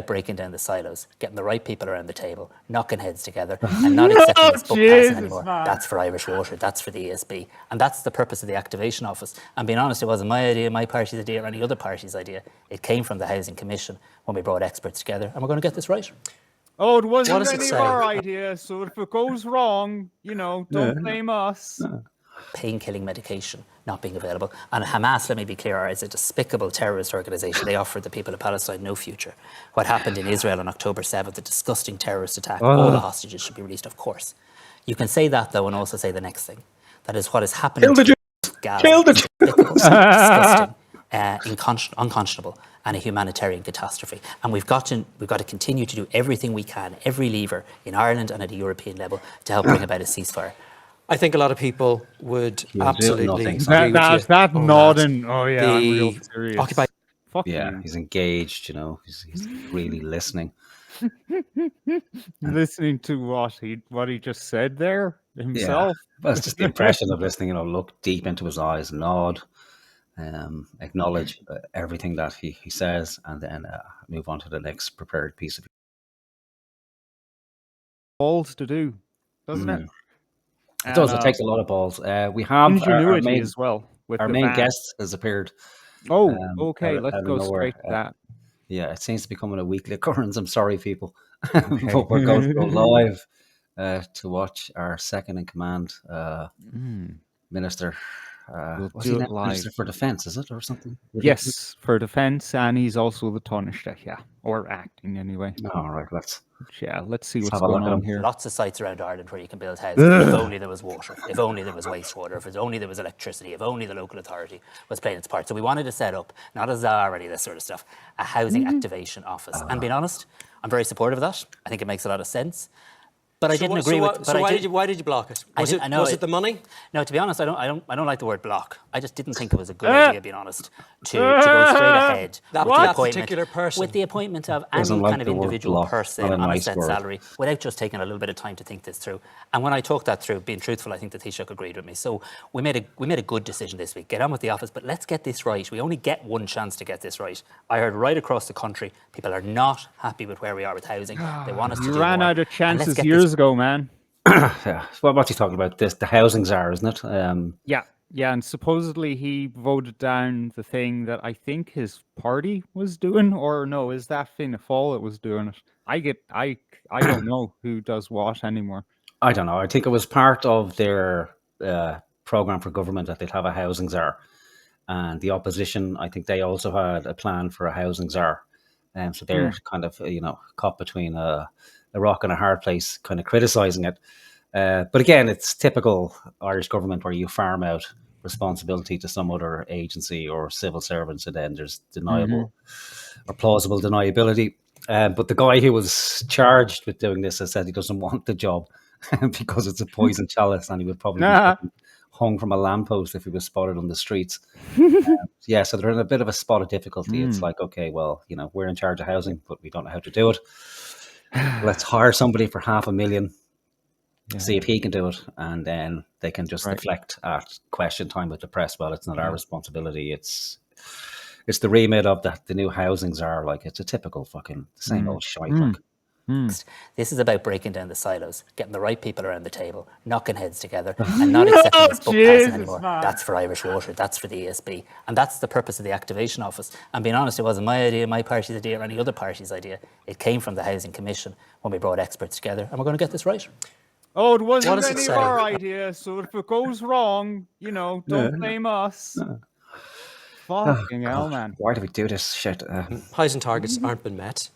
breaking down the silos, getting the right people around the table, knocking heads together, and not accepting this book passing anymore. Man. That's for Irish Water, that's for the ESB. And that's the purpose of the Activation Office. And being honest, it wasn't my idea, my party's idea, or any other party's idea. It came from the Housing Commission when we brought experts together, and we're going to get this right. Oh, it wasn't does it any of say? our idea, so if it goes wrong, don't blame us. Pain-killing medication not being available. And Hamas, let me be clear, is a despicable terrorist organisation. They offered the people of Palestine no future. What happened in Israel on October 7th, a disgusting terrorist attack, all the hostages should be released, of course. You can say that, though, and also say the next thing. That is what is happening to Gaza. Kill the Jews. Despicable, disgusting, unconscionable, and a humanitarian catastrophe. And we've got to continue to do everything we can, every lever in Ireland and at a European level to help bring about a ceasefire. I think a lot of people would absolutely agree with That you. nodding. Oh yeah, I'm The real serious. Occupy. Fuck Yeah, you. he's engaged, he's really listening. Listening to what he just said there himself. Well, it's just the impression of listening, look deep into his eyes, nod, acknowledge everything that he says, and then move on to the next prepared piece of Balls to do, doesn't it? It does. It takes a lot of balls. We have ingenuity as well. With our the main van. guest has appeared. Oh, okay. out Let's of go nowhere. straight to that. Yeah, it seems to be becoming a weekly occurrence. I'm sorry, people, but we're going to go live to watch our second in command minister. What's he do it now? live. Minister for Defence, is it, or something? Yes, for defence, and he's also the Taoiseach, or acting anyway. All right, let's see what's have a going look at on him. here. Lots of sites around Ireland where you can build houses. If only there was water, if only there was wastewater, if only there was electricity, if only the local authority was playing its part. So we wanted to set up, not a czar or any of this sort of stuff, a housing activation office. And being honest, I'm very supportive of that. I think it makes a lot of sense. But I didn't agree with. So why did you block it? Was it the money? No, to be honest, I don't like the word block. I just didn't think it was a good idea, being honest, to go straight ahead with the appointment of any like kind of the word individual block. person Not a on a nice set word. salary without just taking a little bit of time to think this through. And when I talked that through, being truthful, I think the Taoiseach agreed with me. So we made a good decision this week. Get on with the office, but let's get this right. We only get one chance to get this right. I heard right across the country, people are not happy with where we are with housing. They want us to do more. You ran out of And let's chances get years ago, man. Yeah. Well, what's he talking about? The housing czar, isn't it? Yeah, and supposedly he voted down the thing that I think his party was doing, or no, is that Fianna Fáil that was doing it? I don't know who does what anymore. I don't know. I think it was part of their program for government that they'd have a housing czar, and the opposition, I think they also had a plan for a housing czar, and so they're kind of caught between a rock and a hard place, kind of criticising it. But again, it's typical Irish government where you farm out responsibility to some other agency or civil servants, and then there's deniable or plausible deniability. But the guy who was charged with doing this has said he doesn't want the job because it's a poison chalice, and he would probably be hung from a lamppost if he was spotted on the streets. So they're in a bit of a spot of difficulty. It's like, okay, well, we're in charge of housing, but we don't know how to do it. Let's hire somebody for $500,000, see if he can do it, and then they can just deflect at question time with the press. Well, it's not our responsibility. It's the remit of the new housing czar. Like, it's a typical fucking same old shite. This is about breaking down the silos, getting the right people around the table, knocking heads together, and not accepting this book passing anymore. Man. That's for Irish Water, that's for the ESB. And that's the purpose of the Activation Office. And being honest, it wasn't my idea, my party's idea, or any other party's idea. It came from the Housing Commission when we brought experts together, and we're going to get this right. Oh, it wasn't does it any say? of our idea, so if it goes wrong, don't blame us. Fucking hell, man. Why do we do this shit? Housing targets aren't been met.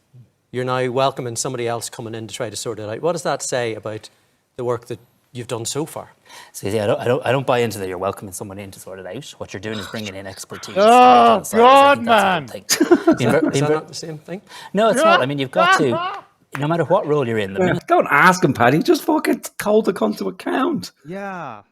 You're now welcoming somebody else coming in to try to sort it out. What does that say about the work that you've done so far? So I don't buy into that you're welcoming someone in to sort it out. What you're doing is bringing in expertise. Oh, God, man. Is that not the same thing? No, it's not. I mean, you've got to, no matter what role you're in, the minute. Don't ask him, Paddy. Just fucking hold the cunt to account. Yeah.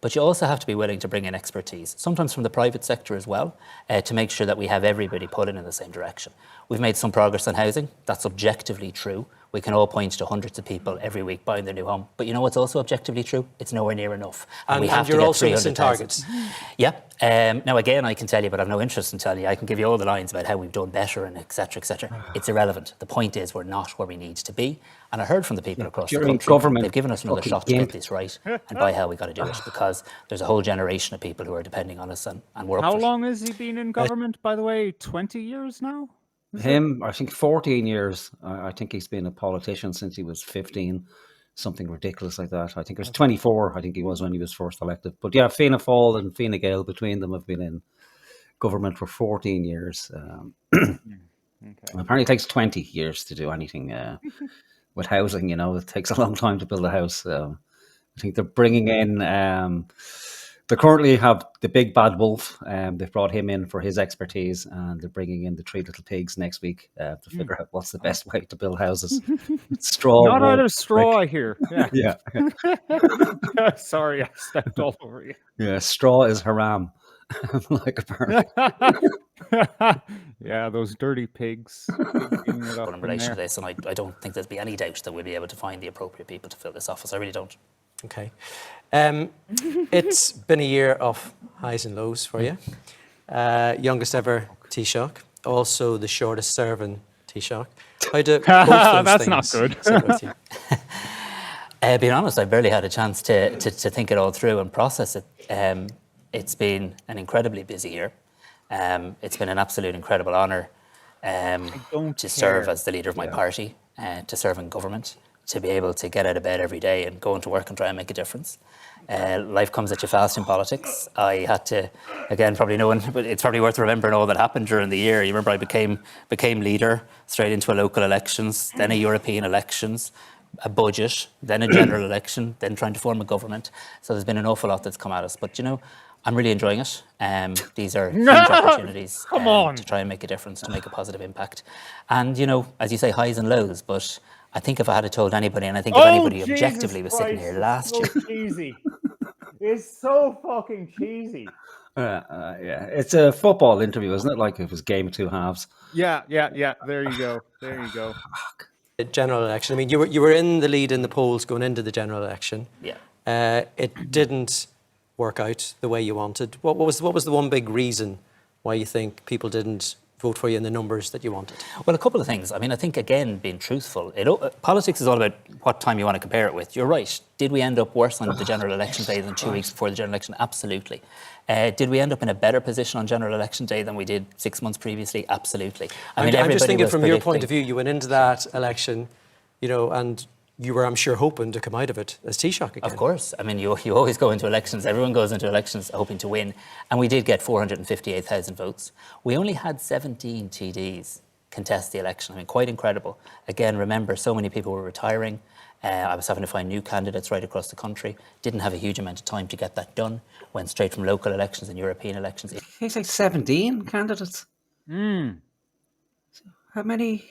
But you also have to be willing to bring in expertise, sometimes from the private sector as well, to make sure that we have everybody pulling in the same direction. We've made some progress on housing. That's objectively true. We can all point to hundreds of people every week buying their new home. But you know what's also objectively true? It's nowhere near enough. And, we have to you're get also missing 300,000. targets. Yeah. Now, again, I can tell you, but I've no interest in telling you. I can give you all the lines about how we've done better and et cetera, et cetera. It's irrelevant. The point is we're not where we need to be. And I heard from the people across the during country, government they've given us another fucking shot to gimp. get this right. And by hell, we got to do it, because there's a whole generation of people who are depending on us, and we're up How for it. long has he been in government, by the way? 20 years now? Him, I think 14 years. I think he's been a politician since he was 15, something ridiculous like that. I think it was 24, I think he was when he was first elected. But yeah, Fianna Fáil and Fine Gael, between them, have been in government for 14 years. Okay. Apparently it takes 20 years to do anything with housing, you know. It takes a long time to build a house. I think they're bringing in... They currently have the big bad wolf. They've brought him in for his expertise, and they're bringing in the three little pigs next week to figure out what's the best way to build houses. Straw. Not out wool, of straw, brick. I hear. Yeah. Yeah, Sorry, I stepped all over you. yeah. Straw is haram, like apparently. Yeah, those dirty pigs. Cleaning it up But in in relation there. to this, and I don't think there'll be any doubt that we'll be able to find the appropriate people to fill this office. I really don't. Okay. It's been a year of highs and lows for you. Youngest ever Taoiseach, also the shortest serving Taoiseach. How do both those That's not things good. sit with you? Being honest, I've barely had a chance to think it all through and process it. It's been an incredibly busy year. It's been an absolute incredible honour to serve as the leader of my party, to serve in government, to be able to get out of bed every day and go into work and try and make a difference. Life comes at you fast in politics. I had to, again, probably no one, but it's probably worth remembering all that happened during the year. You remember I became leader straight into a local elections, then a European elections, a budget, then a general election, then trying to form a government. So there's been an awful lot that's come at us. But, you know, I'm really enjoying it. These are huge opportunities to try and make a difference, to make a positive impact. And, you know, as you say, highs and lows, but I think if I had told anybody, and I think if anybody objectively was sitting here last year. Cheesy. It's so fucking cheesy. Yeah, it's a football interview, isn't it? Like it was game of two halves. Yeah. There you go. The general election. I mean, you were in the lead in the polls going into the general election. Yeah. It didn't work out the way you wanted. What was the one big reason why you think people didn't vote for you in the numbers that you wanted? Well, a couple of things. I mean, I think, again, being truthful, politics is all about what time you want to compare it with. You're right. Did we end up worse on the general election day than 2 weeks before the general election? Absolutely. Did we end up in a better position on general election day than we did 6 months previously? Absolutely. I'm just thinking from your point of view, you went into that election, you know, and you were, I'm sure, hoping to come out of it as Taoiseach again. Of course. I mean, you always go into elections. Everyone goes into elections hoping to win. And we did get 458,000 votes. We only had 17 TDs contest the election. I mean, quite incredible. Again, remember, so many people were retiring. I was having to find new candidates right across the country. Didn't have a huge amount of time to get that done. Went straight from local elections and European elections. He's like 17 candidates. Hmm. How many?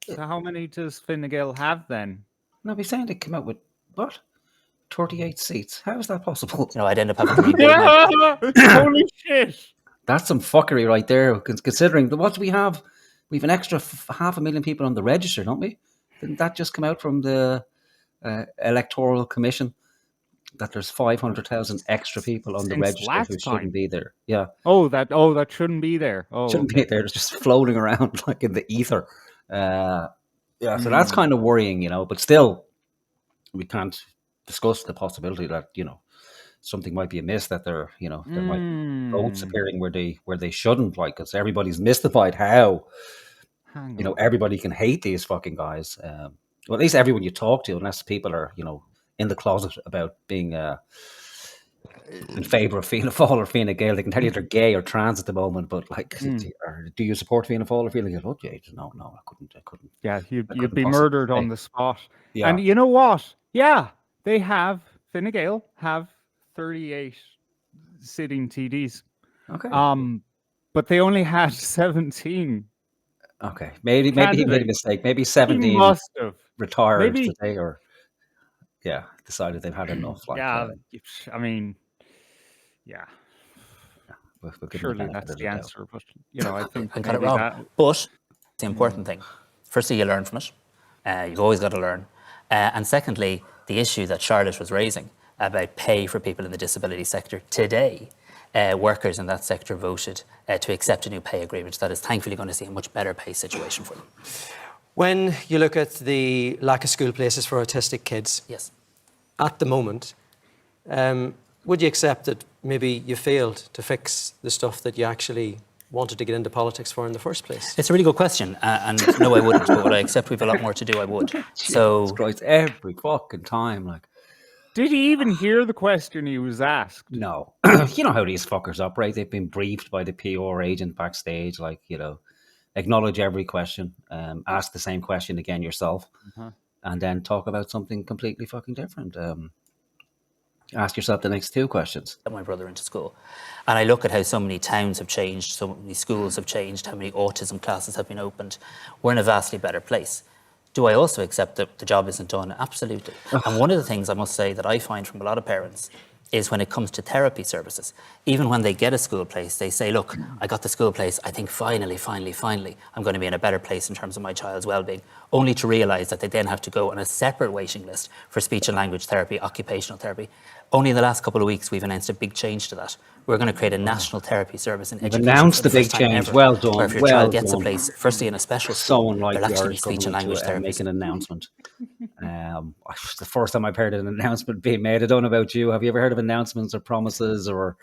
So how many does Fine Gael have then? No, he's saying they came out with what? 38 seats. How is that possible? You know, I'd end up having to rebuild my... Holy shit! That's some fuckery right there. Considering what do we have? We have an extra 500,000 people on the register, don't we? Didn't that just come out from the Electoral Commission? That there's 500,000 extra people on the Since register last who shouldn't time. be there. Yeah, That shouldn't be there. Oh, shouldn't be there. It's just floating around like in the ether. Yeah, so that's kind of worrying, you know. But still, we can't discuss the possibility that, you know, something might be amiss. That there might be votes appearing where they shouldn't. Like, because everybody's mystified how Hang you know on. everybody can hate these fucking guys. Well, at least everyone you talk to, unless people are in the closet about being in favour of Fianna Fáil or Fine Gael, they can tell you they're gay or trans at the moment. But like, do you support Fianna Fáil or Fine Gael? Oh, yeah, no, I couldn't. Yeah, you'd couldn't be possibly murdered say. on the spot. Yeah. And you know what? Yeah, they have, Fine Gael have 38 sitting TDs. Okay. But they only had 17. Okay. Maybe he made a Candidate. mistake. Maybe He 17 must have. retired Maybe- today, or decided they've had enough. Like, Yeah, I mean, yeah, we'll give them the surely benefit that's of the doubt. answer. But, you know, I think I got it maybe wrong. that... But it's the important thing. Firstly, you learn from it. You've always got to learn. And secondly, the issue that Charlotte was raising about pay for people in the disability sector. Today, workers in that sector voted to accept a new pay agreement that is thankfully going to see a much better pay situation for them. When you look at the lack of school places for autistic kids, Yes. at the moment, would you accept that maybe you failed to fix the stuff that you actually wanted to get into politics for in the first place? It's a really good question. And no, I wouldn't. But would I accept we've a lot more to do? I would. So Christ, every fucking time, like, Did he even hear the question he was asked? no. You know how these fuckers operate. They've been briefed by the PR agent backstage, like, you know, acknowledge every question, ask the same question again yourself, and then talk about something completely fucking different. Ask yourself the next two questions. my brother into school. And I look at how so many towns have changed, so many schools have changed, how many autism classes have been opened. We're in a vastly better place. Do I also accept that the job isn't done? Absolutely. And one of the things I must say that I find from a lot of parents is when it comes to therapy services, even when they get a school place, they say, look, I got the school place, I think finally, I'm going to be in a better place in terms of my child's well-being, only to realise that they then have to go on a separate waiting list for speech and language therapy, occupational therapy. Only in the last couple of weeks, we've announced a big change to that. We're going to create a national therapy service in education. Announced for the big first time change. ever, Well done. Where if your Well child gets done. a place, firstly in a special school, Someone like there'll the actually be Irish speech and government language to therapies. make an announcement. It's the first time I've heard an announcement being made. I don't know about you. Have you ever heard of announcements or promises or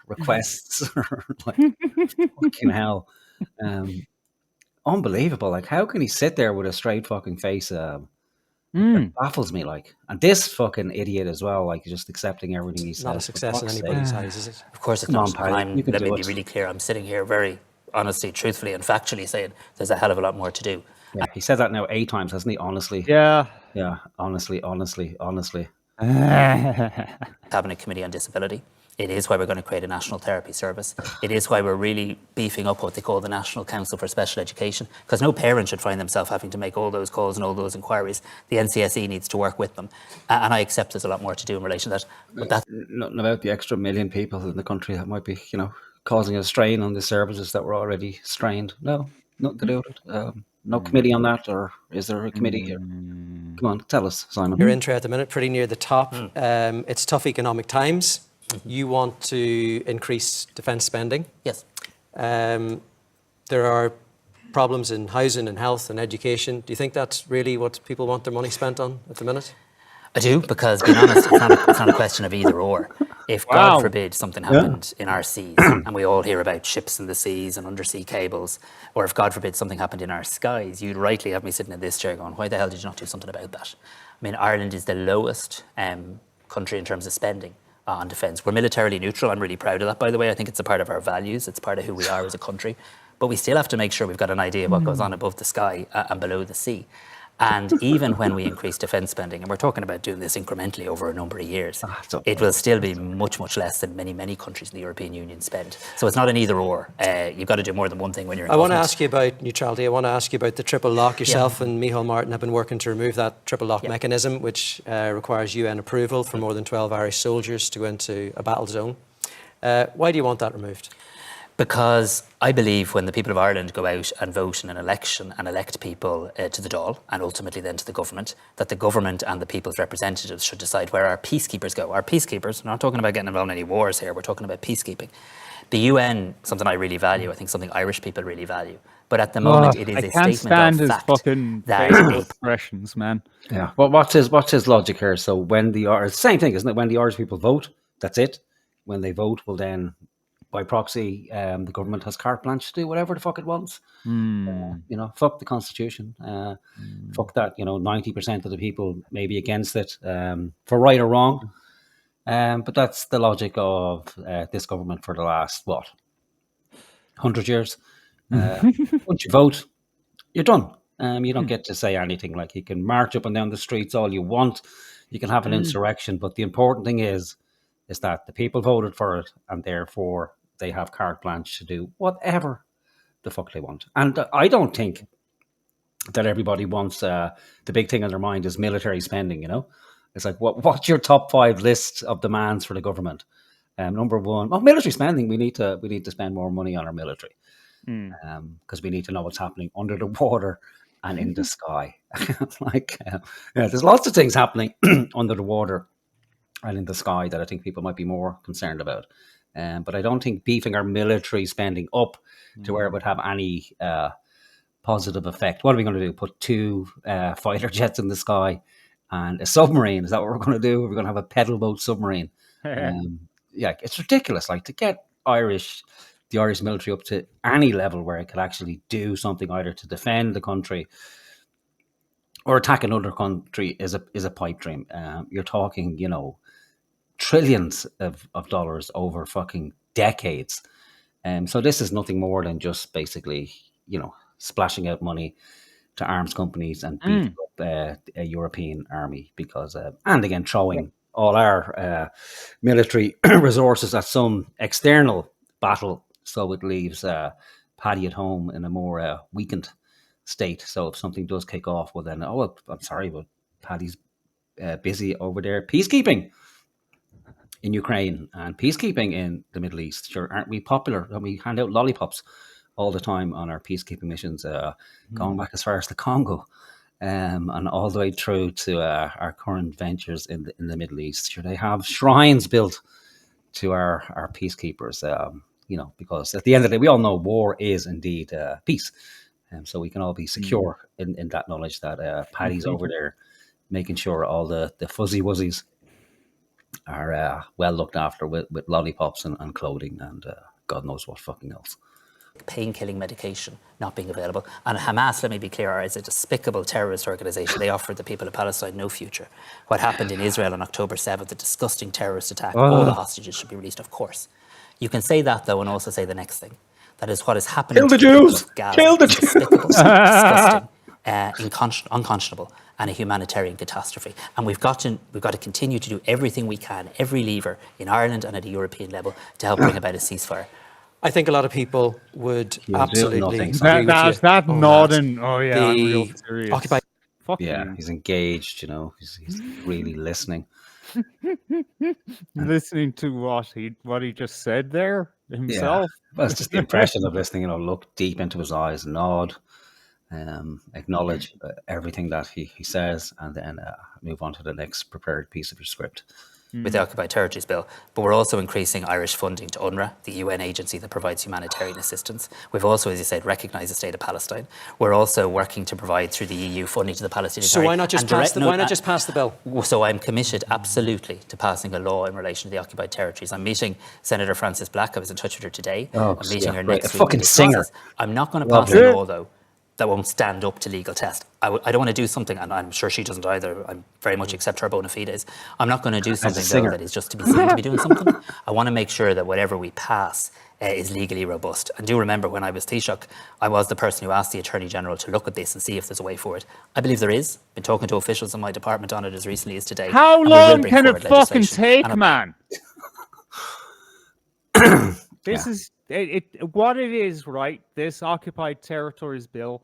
requests? Like, fucking hell. Unbelievable. Like, how can he sit there with a straight fucking face? It baffles me, like. And this fucking idiot as well, like, just accepting everything he says. Not a For success in fuck's sake. anybody's eyes, is it? Of course it's Come on, not. Paddy, And you can let do me be it. really clear. I'm sitting here very honestly, truthfully and factually saying there's a hell of a lot more to do. Yeah, he said that now 8 times, hasn't he? Honestly. Yeah. Yeah, honestly. Cabinet Committee on Disability. It is why we're going to create a national therapy service. It is why we're really beefing up what they call the National Council for Special Education, because no parent should find themselves having to make all those calls and all those inquiries. The NCSE needs to work with them. And I accept there's a lot more to do in relation to that. But that's Nothing about the extra million people in the country that might be, you know, causing a strain on the services that were already strained. No, nothing to do with it. No committee on that, or is there a committee? Come on, tell us, Simon. Your entry at the minute, pretty near the top. It's tough economic times. You want to increase defence spending. yes. There are problems in housing and health and education. Do you think that's really what people want their money spent on at the minute? I do, because being honest, it's not a question of either or. If God forbid something happened in our seas, and we all hear about ships in the seas and undersea cables, or if God forbid something happened in our skies, you'd rightly have me sitting in this chair going, why the hell did you not do something about that? I mean, Ireland is the lowest country in terms of spending on defence. We're militarily neutral. I'm really proud of that, by the way. I think it's a part of our values. It's part of who we are as a country. But we still have to make sure we've got an idea of what goes on above the sky and below the sea. And even when we increase defence spending, and we're talking about doing this incrementally over a number of years, it will still be much, much less than many, many countries in the European Union spend. So it's not an either or. You've got to do more than one thing when you're in I want to government. ask you about neutrality. I want to ask you about the triple lock. Yourself and Micheál Martin have been working to remove that triple lock mechanism, which requires UN approval for more than 12 Irish soldiers to go into a battle zone. Why do you want that removed? Because I believe when the people of Ireland go out and vote in an election and elect people to the Dáil and ultimately then to the government, that the government and the people's representatives should decide where our peacekeepers go. Our peacekeepers, we're not talking about getting involved in any wars here, we're talking about peacekeeping. The UN, something I really value, I think something Irish people really value. But at the moment, it is I a can't statement stand of his fact fucking that facial expressions, man. Yeah. Well, what's his logic here? So when same thing, isn't it? When the Irish people vote, that's it. When they vote, well then, by proxy, the government has carte blanche to do whatever the fuck it wants. You know, fuck the constitution. Fuck that. You know, 90% of the people may be against it for right or wrong. But that's the logic of this government for the last 100 years. Once you vote, you're done. You don't get to say anything. Like, you can march up and down the streets all you want. You can have an insurrection, but the important thing is that the people voted for it, and therefore they have carte blanche to do whatever the fuck they want. And I don't think that everybody wants the big thing on their mind is military spending. You know, it's like what's your top 5 list of demands for the government? Number 1, military spending. We need to spend more money on our military because we need to know what's happening under the water and in the sky. Like, yeah, there's lots of things happening under the water and in the sky that I think people might be more concerned about. But I don't think beefing our military spending up to where it would have any positive effect. What are we going to do? Put 2 fighter jets in the sky and a submarine? Is that what we're going to do? We're going to have a pedal boat submarine. Yeah, it's ridiculous. Like, to get the Irish military up to any level where it could actually do something, either to defend the country or attack another country, is a pipe dream. You're talking, trillions of dollars over fucking decades. So this is nothing more than just basically, splashing out money to arms companies and beating up a European army, because, and again, throwing all our military resources at some external battle, so it leaves Paddy at home in a more weakened state. So if something does kick off, well then, I'm sorry, but Paddy's busy over there peacekeeping in Ukraine and peacekeeping in the Middle East. Sure, aren't we popular? And we hand out lollipops all the time on our peacekeeping missions, going back as far as the Congo, and all the way through to our current ventures in the Middle East. Sure, they have shrines built to our peacekeepers, because at the end of the day, we all know war is indeed peace. So we can all be secure in that knowledge that Paddy's over there making sure all the fuzzy wuzzies are well looked after with lollipops and clothing and God knows what fucking else. Pain-killing medication not being available. And Hamas, let me be clear, is a despicable terrorist organisation. They offer the people of Palestine no future. What happened in Israel on October 7th, the disgusting terrorist attack, all the hostages should be released, of course. You can say that, though, and also say the next thing. That is what is happening. Kill the to people Jews! of Gaza. Kill the It's Jews! despicable, disgusting, unconscionable, and a humanitarian catastrophe. And we've got to continue to do everything we can, every lever in Ireland and at a European level, to help bring about a ceasefire. I think a lot of people would absolutely nothing. agree with you That on nodding. Oh yeah, I'm The real serious. Occupy Fuck Yeah, you. he's engaged, he's really listening. Listening to what he just said there himself. Yeah. Well, it's just the impression of listening, look deep into his eyes, nod, acknowledge everything that he says, and then move on to the next prepared piece of your script. With the Occupied Territories Bill, but we're also increasing Irish funding to UNRWA, the UN agency that provides humanitarian assistance. We've also, as you said, recognised the state of Palestine. We're also working to provide through the EU funding to the Palestinian So Authority. why not just pass the bill? So I'm committed absolutely to passing a law in relation to the occupied territories. I'm meeting Senator Frances Black. I was in touch with her today. I'm meeting her next week. Fucking singer. I'm not going to pass a law, though, that won't stand up to legal test. I don't want to do something, and I'm sure she doesn't either. I very much accept her bona fides. I'm not going to do something, though, that is just to be seen to be doing something. I want to make sure that whatever we pass is legally robust. And do remember, when I was Taoiseach, I was the person who asked the Attorney General to look at this and see if there's a way forward. I believe there is. Been talking to officials in my department on it as recently as today. How and we will long bring can it forward fucking legislation. take, And man? This is what it is, right? This Occupied Territories Bill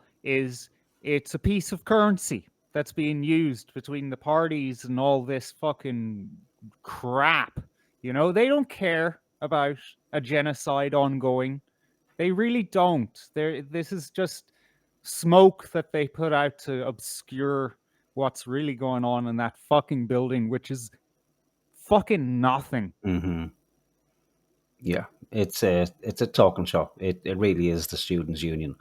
it's a piece of currency that's being used between the parties and all this fucking crap. They don't care about a genocide ongoing. They really don't. This is just smoke that they put out to obscure what's really going on in that fucking building, which is fucking nothing. Mm-hmm. Yeah, it's a talking shop. It really is the students' union.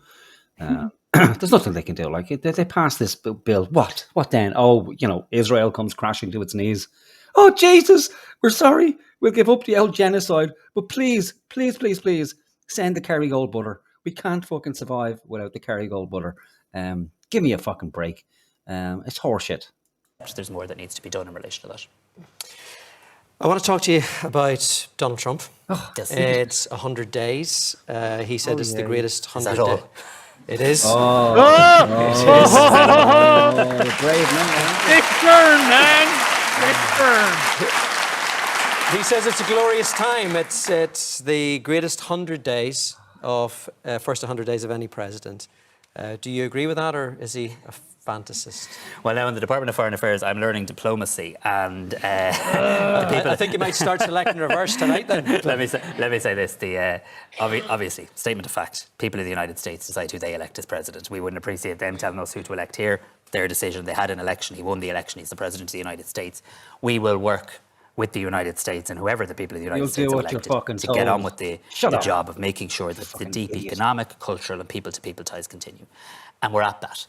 There's nothing they can do. Like, they pass this bill. What then? Oh, Israel comes crashing to its knees. Oh, Jesus, we're sorry. We'll give up the old genocide. But please, please, please, please, send the Kerrygold butter. We can't fucking survive without the Kerrygold butter. Give me a fucking break. It's horseshit. there's more that needs to be done in relation to that. I want to talk to you about Donald Trump. Yes. It's 100 days. He said it's the greatest 100 that all? days. It is. Brave man. Big turn, man. Big turn. He says it's a glorious time. It's the greatest 100 days of first 100 days of any president. Do you agree with that, or is he a fantasist? Well, now in the Department of Foreign Affairs, I'm learning diplomacy, and I think you might start selecting reverse tonight then. let me say this: obviously, statement of fact, people of the United States decide who they elect as president. We wouldn't appreciate them telling us who to elect here. Their decision. They had an election. He won the election. He's the president of the United States. We will work with the United States and whoever the people of the United You'll States do have what you're elected fucking to get on told. with the Shut up. job of making sure that the deep idiot. economic, cultural, and people-to-people ties continue, and we're at that.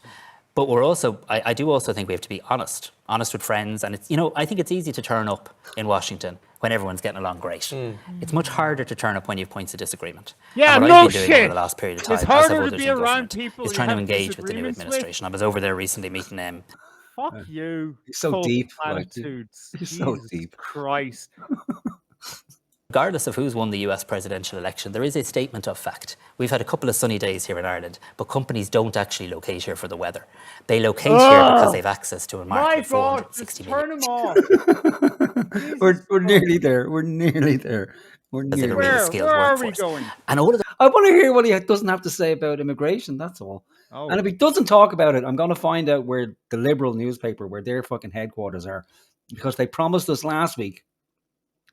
But we're also, I do also think we have to be honest with friends. And it's, I think it's easy to turn up in Washington when everyone's getting along great. It's much harder to turn up when you have points of disagreement. Yeah, and what no I've been doing shit. over the last period of time, It's as have harder to others be in around government, people is you trying to have engage with the new disagreements with. administration. I was over there recently meeting Fuck you. so cold deep, like, platitudes. you're so Jesus deep. Christ. regardless of who's won the US presidential election, there is a statement of fact. We've had a couple of sunny days here in Ireland, but companies don't actually locate here for the weather. They locate here because they've access to a market My of God, 460 just million. turn them off. We're nearly there. We're nearly there. We're Because they have a nearly really there. skilled Where are we workforce. going? And all of the I want to hear what he doesn't have to say about immigration. That's all. Oh. And if he doesn't talk about it, I'm going to find out where the Liberal newspaper, where their fucking headquarters are, because they promised us last week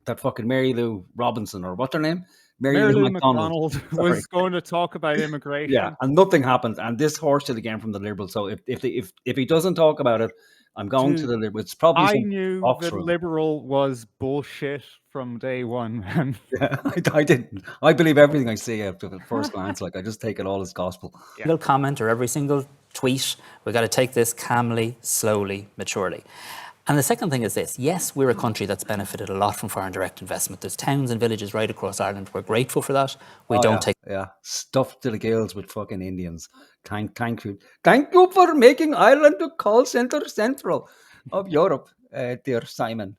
that fucking Mary Lou Robinson, or what's her name, Mary Lou McDonald, McDonald was going to talk about immigration. yeah, and nothing happened. And this horseshit again from the Liberals. So if he doesn't talk about it, I'm going to the Liberals. It's probably I some knew box that room. Liberal was bullshit from day one, man. Yeah, I didn't. I believe everything I see after the first glance. Like, I just take it all as gospel. single comment or every single tweet, we've got to take this calmly, slowly, maturely. And the second thing is this. Yes, we're a country that's benefited a lot from foreign direct investment. There's towns and villages right across Ireland. We're grateful for that. We don't take stuffed to the gills with fucking Indians. Thank you for making Ireland the call central of Europe, dear Simon.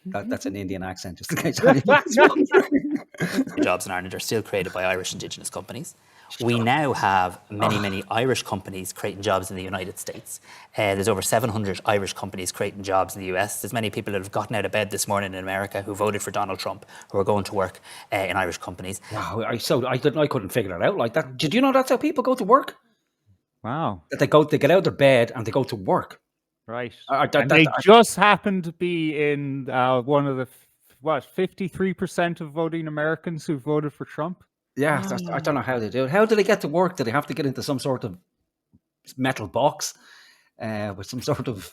That's an Indian accent, just in case anybody's wondering. jobs in Ireland are still created by Irish Indigenous companies. We now have many Irish companies creating jobs in the United States. There's over 700 Irish companies creating jobs in the US. There's many people that have gotten out of bed this morning in America who voted for Donald Trump, who are going to work in Irish companies. Wow, I couldn't figure it out like that. Did you know that's how people go to work? Wow. That they get out of their bed and they go to work. Right. And they just happen to be in one of the 53% of voting Americans who voted for Trump. Yeah, I don't know how they do it. How do they get to work? Do they have to get into some sort of metal box with some sort of,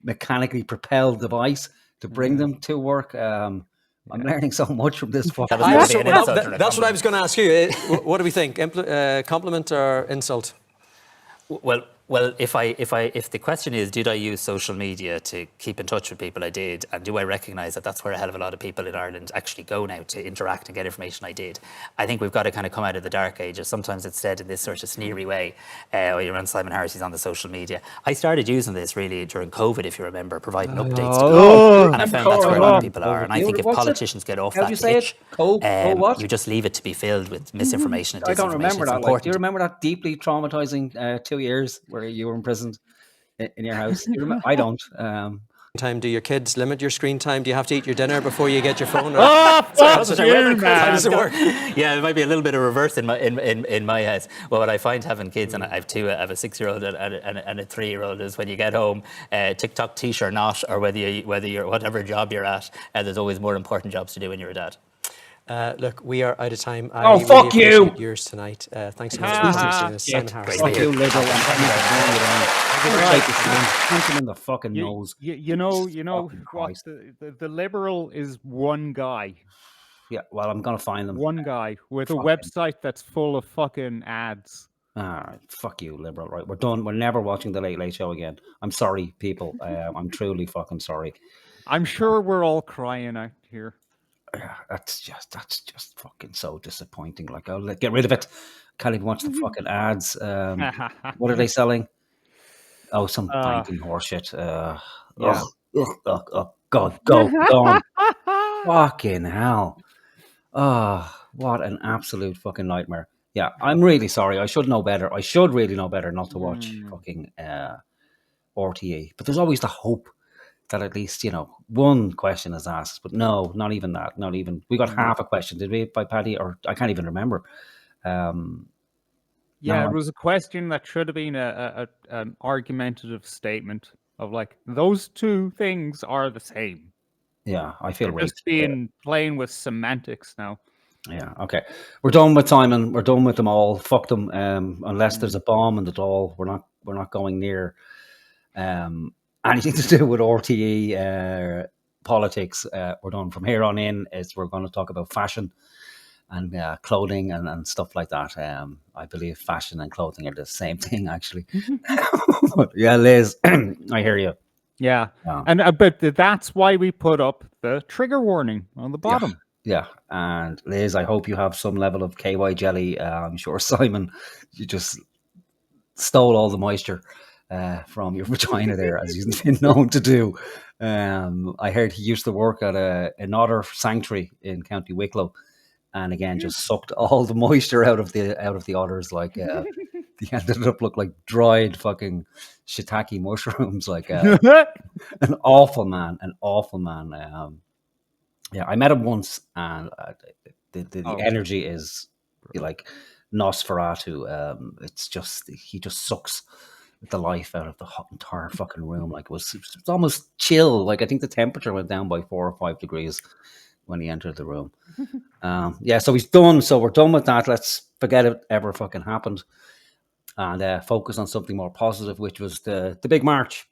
mechanically propelled device to bring them to work? I'm learning so much from this. That was gonna be an insult or a That's what I compliment. was going to ask you. What do we think? Compliment or insult? Well, if the question is, did I use social media to keep in touch with people? I did, and do I recognise that that's where a hell of a lot of people in Ireland actually go now to interact and get information? I did. I think we've got to kind of come out of the dark ages. Sometimes it's said in this sort of sneery way. You're on Simon Harris, he's on the social media. I started using this really during COVID, if you remember, providing updates to people, and I found that's where a lot of people are. And I think if politicians get off How'd that you say pitch, it? What? you just leave it to be filled with misinformation and I disinformation. don't remember It's that. Like, important. do you remember that deeply traumatizing 2 years where you were imprisoned in your house? I don't. Time? Do your kids limit your screen time? Do you have to eat your dinner before you get your phone? Fuck you, How man. does it work? Yeah, it might be a little bit of reverse in my house. Well, what I find having kids, and I have two, I have a 6-year-old and a 3-year-old, is when you get home, TikTok teach or not, or whether you're whatever job you're at, there's always more important jobs to do when you're a dad. Look, we are out of time. Fuck you. Appreciate yours tonight. Thanks so much for listening to Simon Harris. Great. Fuck you, Liberal. Punch him in the fucking nose. You know Fucking what? Christ. The Liberal is one guy. Yeah, well, I'm going to find them. One guy with a Fuck him. website that's full of fucking ads. All right, fuck you, Liberal. Right, we're done. We're never watching the Late Late Show again. I'm sorry, people. I'm truly fucking sorry. I'm sure we're all crying out here. That's just fucking so disappointing. Like, I'll get rid of it. Can't even watch the fucking ads. What are they selling? Oh, some banking horseshit. Yeah. God, go on. Fucking hell. Oh, what an absolute fucking nightmare. Yeah, I'm really sorry. I should know better. I should really know better not to watch fucking RTE. But there's always the hope that at least, one question is asked. But no, not even that. Not even. We got half a question, did we, by Paddy? Or I can't even remember. Yeah, No, it was a question that should have been an argumentative statement of like those two things are the same. yeah, I feel They're just raped. being playing with semantics now. Yeah, okay. We're done with Simon. We're done with them all. Fuck them. Unless there's a bomb in the Dáil, we're not going near anything to do with RTE politics. We're done from here on in. We're going to talk about fashion and clothing and stuff like that. I believe fashion and clothing are the same thing, actually. But yeah, Liz, I hear you. Yeah, Yeah. and but that's why we put up the trigger warning on the bottom. Yeah, and Liz, I hope you have some level of KY jelly. I'm sure Simon, you just stole all the moisture from your vagina there, as you've been known to do. I heard he used to work at an otter sanctuary in County Wicklow, and again just sucked all the moisture out of the otters. Like they ended up look like dried fucking shiitake mushrooms. Like an awful man, yeah, I met him once, and the Oh. energy is like Nosferatu. It's just he just sucks the life out of the entire fucking room. Like it was almost chill. Like I think the temperature went down by 4 or 5 degrees when he entered the room. Yeah, so he's done. So we're done with that. Let's forget it ever fucking happened, and focus on something more positive, which was the big march.